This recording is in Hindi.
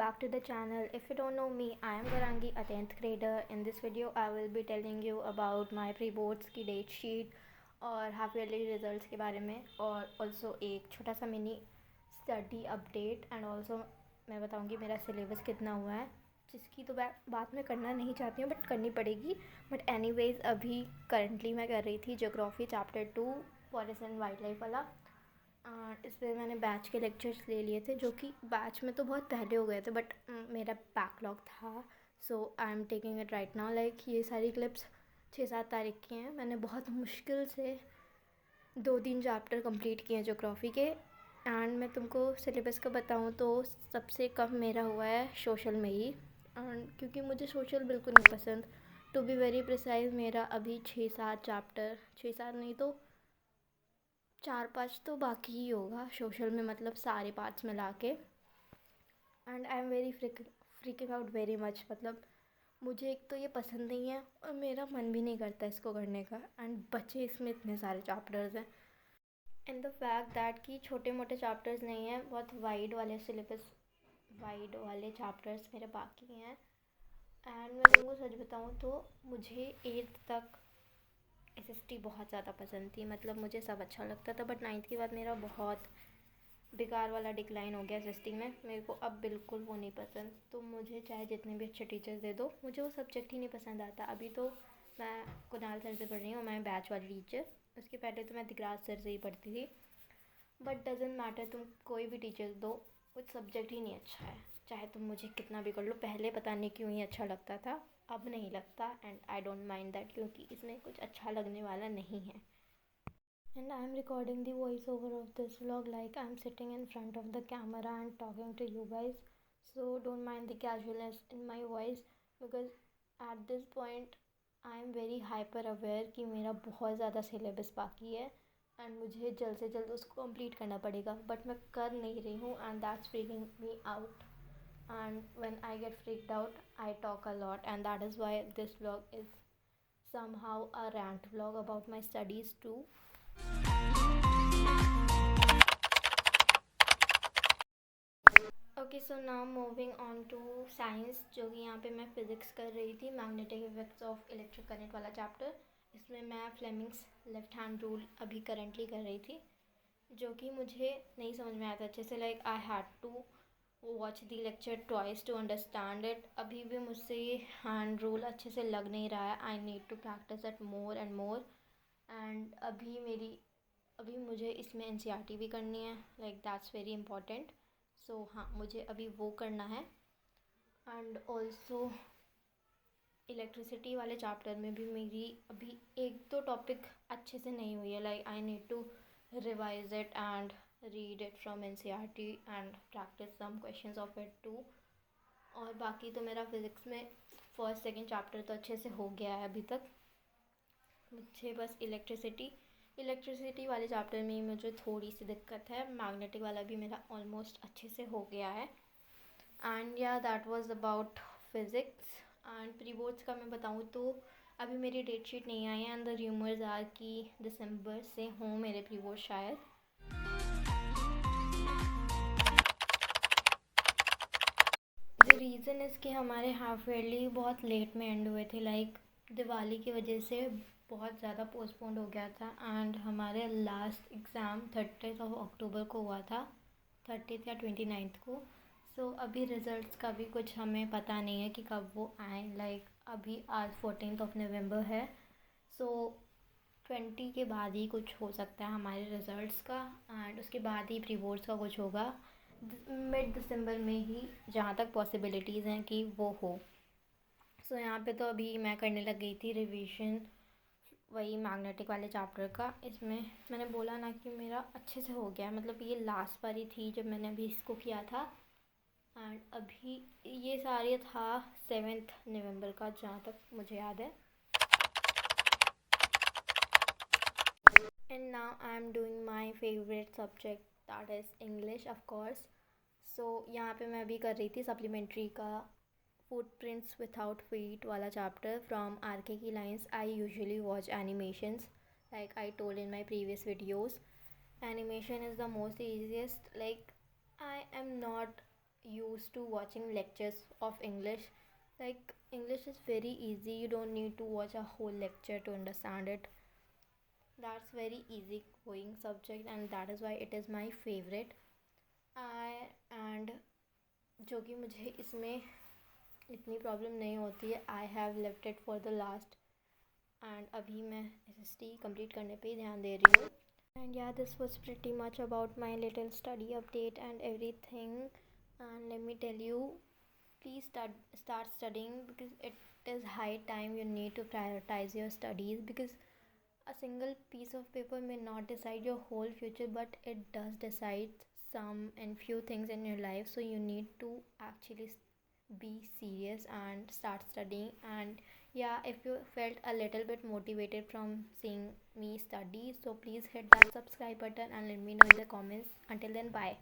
back to the channel. If you don't know me, I am Garangi, a 10th grader. In this video, I will be telling you about my pre-boards की डेट शीट और हाफ ईयरली रिजल्ट्स के बारे में, और ऑल्सो एक छोटा सा mini study update, and also मैं बताऊंगी मेरा सिलेबस कितना हुआ है, जिसकी तो बात मैं करना नहीं चाहती हूँ बट करनी पड़ेगी. बट एनीवेज अभी करंटली मैं कर रही थी geography chapter 2 forest and wild life वाला. इस पर मैंने बैच के लेक्चर्स ले लिए थे, जो कि बैच में तो बहुत पहले हो गए थे बट मेरा बैकलॉग था. So I am taking it right now. Like ये सारी क्लिप्स 6-7 तारीख की हैं. मैंने बहुत मुश्किल से 2-3 चैप्टर कंप्लीट किए हैं ज्योग्राफी के. एंड मैं तुमको सिलेबस का बताऊँ तो सबसे कम मेरा हुआ है सोशल में ही, एंड क्योंकि मुझे सोशल बिल्कुल नहीं पसंद. टू बी वेरी प्रिसाइज मेरा अभी 6-7 चैप्टर, 6-7 नहीं तो 4-5 तो बाकी ही होगा सोशल में, मतलब सारे पार्ट्स मिला के. And I am very freaking out very much. मतलब मुझे एक तो ये पसंद नहीं है और मेरा मन भी नहीं करता इसको करने का. एंड बच्चे इसमें इतने सारे चैप्टर्स हैं, एंड द फैक्ट दैट कि छोटे मोटे चैप्टर्स नहीं हैं, बहुत वाइड वाले सिलेबस, वाइड वाले चैप्टर्स मेरे बाकी हैं. एंड मैं तुमको सच बताऊँ तो मुझे 8th तक SST बहुत ज़्यादा पसंद थी. मतलब मुझे सब अच्छा लगता था, बट 9th के बाद मेरा बहुत बेकार वाला डिक्लाइन हो गया SST में. मेरे को अब बिल्कुल वो नहीं पसंद. तो मुझे चाहे जितने भी अच्छे टीचर्स दे दो, मुझे वो सब्जेक्ट ही नहीं पसंद आता. अभी तो मैं कुणाल सर से पढ़ रही हूँ, मैं बैच वाली टीचर. उसके पहले तो मैं दिगराज सर से ही पढ़ती थी. बट डजेंट मैटर, तुम कोई भी टीचर दो, कुछ सब्जेक्ट ही नहीं अच्छा है. चाहे तुम मुझे कितना भी कर लो. पहले पता नहीं क्यों ही अच्छा लगता था, अब नहीं लगता. And I don't mind that, क्योंकि इसमें कुछ अच्छा लगने वाला नहीं है. And I am recording the voiceover of this vlog like I am sitting in front of the camera and talking to you guys. So don't mind the casualness in my voice, because at this point I am very hyper aware कि मेरा बहुत ज़्यादा सिलेबस बाकी है एंड मुझे जल्द से जल्द उसको कंप्लीट करना पड़ेगा. बट मैं कर नहीं रही हूँ, and that's freaking me out. And when I get freaked out, I talk a lot, and that is why this vlog is somehow a rant vlog about my studies too. Okay, so now moving on to science, जो कि यहाँ पे मैं फिज़िक्स कर रही थी. Magnetic effects of electric current वाला चैप्टर. इसमें मैं फ्लेमिंग्स लेफ्ट हैंड रूल अभी करंटली कर रही थी, जो कि मुझे नहीं समझ में आया था अच्छे से. Like I had to watch the lecture twice to understand it. अभी भी मुझसे ये हैंड रूल अच्छे से लग नहीं रहा है. I need to practice it more and more. And अभी मुझे इसमें NCERT भी करनी है. Like that's very important. So हाँ, मुझे अभी वो करना है. एंड ऑल्सो इलेक्ट्रिसिटी वाले चैप्टर में भी मेरी अभी 1-2 टॉपिक अच्छे से नहीं हुई है. Like I need to revise it and read it from NCERT and practice some questions of it too. और बाकी तो मेरा फिज़िक्स में फर्स्ट सेकंड चैप्टर तो अच्छे से हो गया है अभी तक. मुझे बस इलेक्ट्रिसिटी वाले चैप्टर में ही मुझे थोड़ी सी दिक्कत है. मैग्नेटिक वाला भी मेरा ऑलमोस्ट अच्छे से हो गया है. एंड या that was about physics. And pre boards का मैं बताऊँ तो अभी मेरी डेट शीट नहीं आई है, एंड द र्यूमर्स आर कि दिसंबर से हों मेरे प्री बोर्ड शायद. द रीज़न इज़ कि हमारे हाफ ईयरली बहुत लेट में एंड हुए थे. लाइक दिवाली की वजह से बहुत ज़्यादा पोस्टपोन्ड हो गया था. एंड हमारे last exam 30th of October को हुआ था, 30th या 29th को. सो अभी रिज़ल्ट्स का भी कुछ हमें पता नहीं है कि कब वो आए. लाइक अभी आज 14th ऑफ नवंबर है. सो 20 के बाद ही कुछ हो सकता है हमारे रिज़ल्ट्स का, एंड उसके बाद ही प्री बोर्ड्स का कुछ होगा मिड दिसंबर में ही, जहाँ तक पॉसिबिलिटीज़ हैं कि वो हो. सो यहाँ पे तो अभी मैं करने लग गई थी रिवीजन वही मैग्नेटिक वाले चैप्टर का. इसमें मैंने बोला ना कि मेरा अच्छे से हो गया. मतलब ये लास्ट बारी थी जब मैंने अभी इसको किया था. एंड अभी ये सारे था 7th नवंबर का, जहाँ तक मुझे याद है. And now I am doing my favourite subject, that is English of course. So यहाँ पे मैं अभी कर रही थी सप्लीमेंट्री का footprints without feet वाला chapter from RK की lines. I usually watch animations, like I told in my previous videos. Animation is the most easiest. Like I am not used to watching lectures of English. Like, English is very easy, you don't need to watch a whole lecture to understand it. That's very easy going subject, and that is why it is my favorite. I and जो कि मुझे इसमें इतनी प्रॉब्लम नहीं होती है, I have left it for the last, and अभी मैं SST कंप्लीट करने पे ही ध्यान दे रही हूँ. And yeah, this was pretty much about my little study update and everything. And let me tell you, please start studying, because it is high time you need to prioritize your studies, because a single piece of paper may not decide your whole future, but it does decide some and few things in your life. So you need to actually be serious and start studying. And yeah, if you felt a little bit motivated from seeing me study, so please hit that subscribe button and let me know in the comments. Until then, bye.